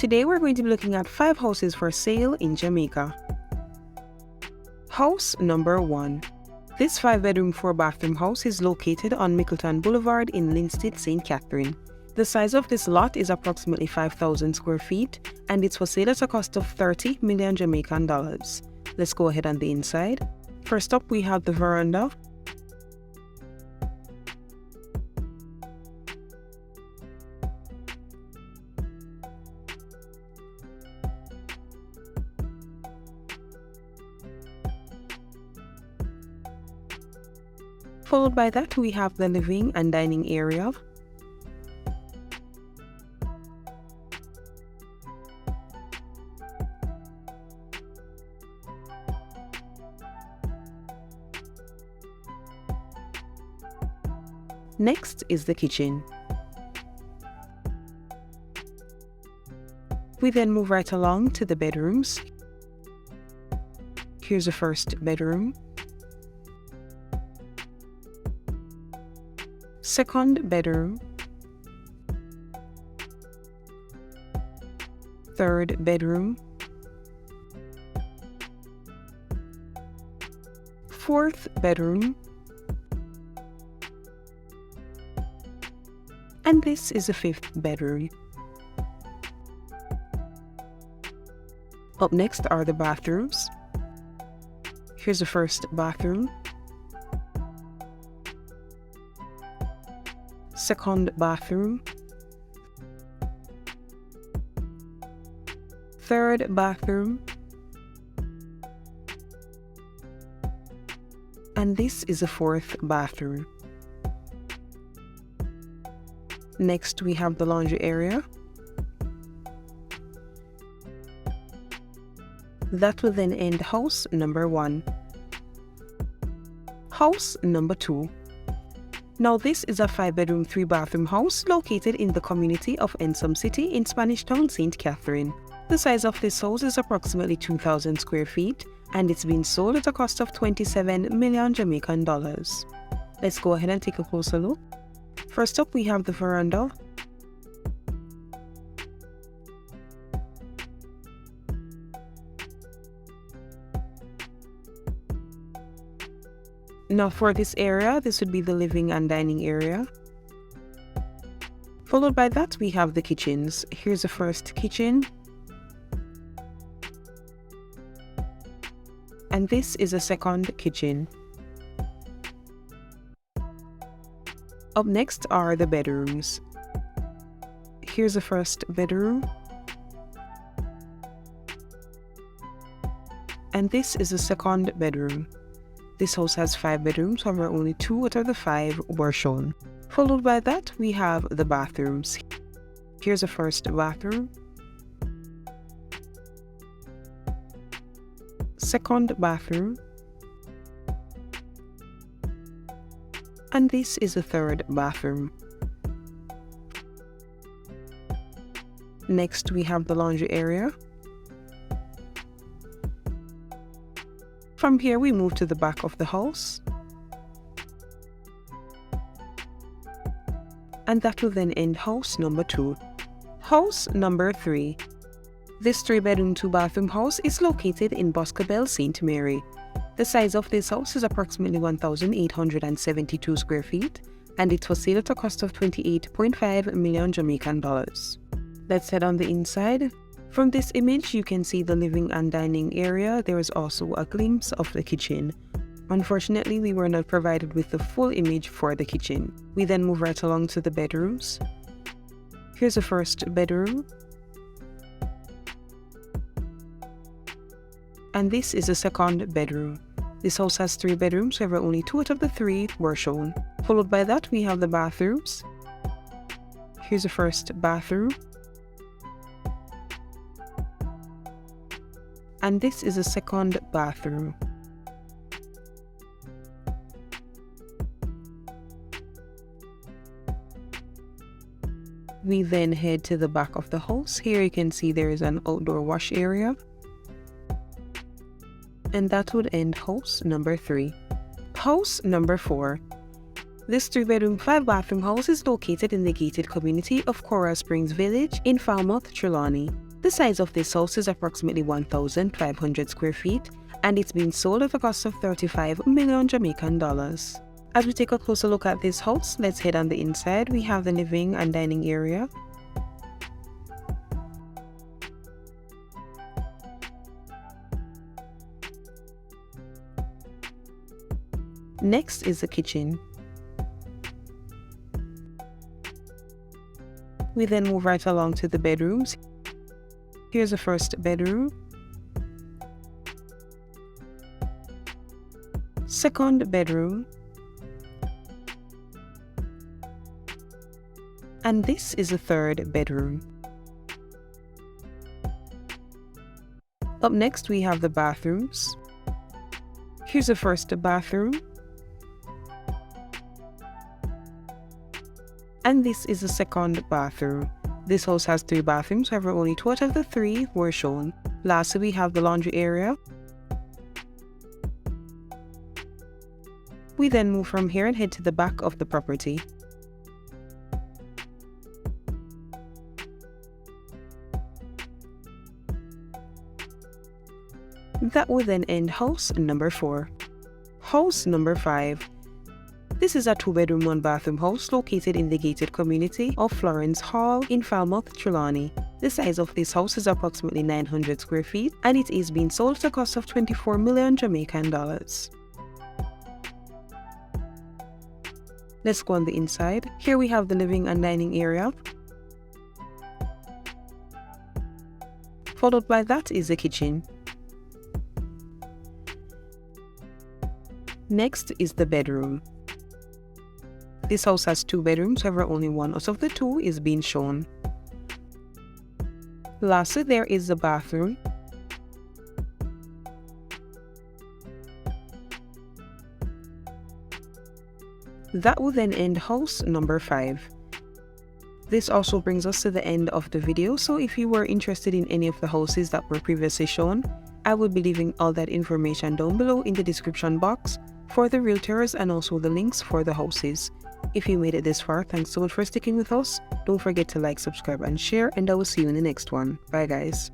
Today we're going to be looking at 5 houses for sale in Jamaica. House number 1. This 5-bedroom 4-bathroom house is located on Mickleton Boulevard in Linstead, St. Catherine. The size of this lot is approximately 5,000 square feet and it's for sale at a cost of 30 million Jamaican dollars. Let's go ahead on the inside. First up, we have the veranda. Followed by that, we have the living and dining area. Next is the kitchen. We then move right along to the bedrooms. Here's the first bedroom. Second bedroom. Third bedroom. Fourth bedroom. And this is the 5th bedroom. Up next are the bathrooms. Here's the first bathroom. Second bathroom. Third bathroom. And this is the 4th bathroom. Next, we have the laundry area. That will then end house number 1. House number 2. Now this is a 5-bedroom 3-bathroom house located in the community of Ensom City in Spanish Town, St. Catherine. The size of this house is approximately 2,000 square feet and it's been sold at a cost of 27 million Jamaican dollars. Let's go ahead and take a closer look. First up, we have the veranda. Now for this area, this would be the living and dining area. Followed by that, we have the kitchens. Here's the first kitchen. And this is a second kitchen. Up next are the bedrooms. Here's the first bedroom. And this is the second bedroom. This house has 5 bedrooms, however only 2 out of the 5 were shown. Followed by that, we have the bathrooms. Here's the first bathroom. Second bathroom. And this is the 3rd bathroom. Next, we have the laundry area. From here, we move to the back of the house. And that will then end house number 2. House number 3. This 3-bedroom 2-bathroom house is located in Boscobel, St. Mary. The size of this house is approximately 1,872 square feet and it's for sale at a cost of 28.5 million Jamaican dollars. Let's head on the inside. From this image, you can see the living and dining area. There is also a glimpse of the kitchen. Unfortunately, we were not provided with the full image for the kitchen. We then move right along to the bedrooms. Here's the first bedroom. And this is the second bedroom. This house has 3 bedrooms, however only 2 out of the 3 were shown. Followed by that, we have the bathrooms. Here's the first bathroom. And this is the second bathroom. We then head to the back of the house. Here you can see there is an outdoor wash area. And that would end house number 3. House number 4. This 3-bedroom 5-bathroom house is located in the gated community of Coral Springs Village in Falmouth, Trelawney. The size of this house is approximately 1,500 square feet, and it's being sold at a cost of 35 million Jamaican dollars. As we take a closer look at this house, let's head on the inside. We have the living and dining area. Next is the kitchen. We then move right along to the bedrooms. Here's the first bedroom, second bedroom, and this is the third bedroom. Up next we have the bathrooms. Here's the first bathroom, and this is the second bathroom. This house has 3 bathrooms, however only 2 out of the 3 were shown. Lastly, we have the laundry area. We then move from here and head to the back of the property. That will then end house number 4. House number 5. This is a 2-bedroom, 1-bathroom house located in the gated community of Florence Hall in Falmouth, Trelawney. The size of this house is approximately 900 square feet, and it is being sold at a cost of 24 million Jamaican dollars. Let's go on the inside. Here we have the living and dining area. Followed by that is the kitchen. Next is the bedroom. This house has 2 bedrooms, however only 1 out of the 2 is being shown. Lastly, there is the bathroom. That will then end house number 5. This also brings us to the end of the video, so if you were interested in any of the houses that were previously shown, I will be leaving all that information down below in the description box for the realtors and also the links for the houses. If you made it this far, thanks so much for sticking with us. Don't forget to like, subscribe and share, and I will see you in the next one. Bye guys.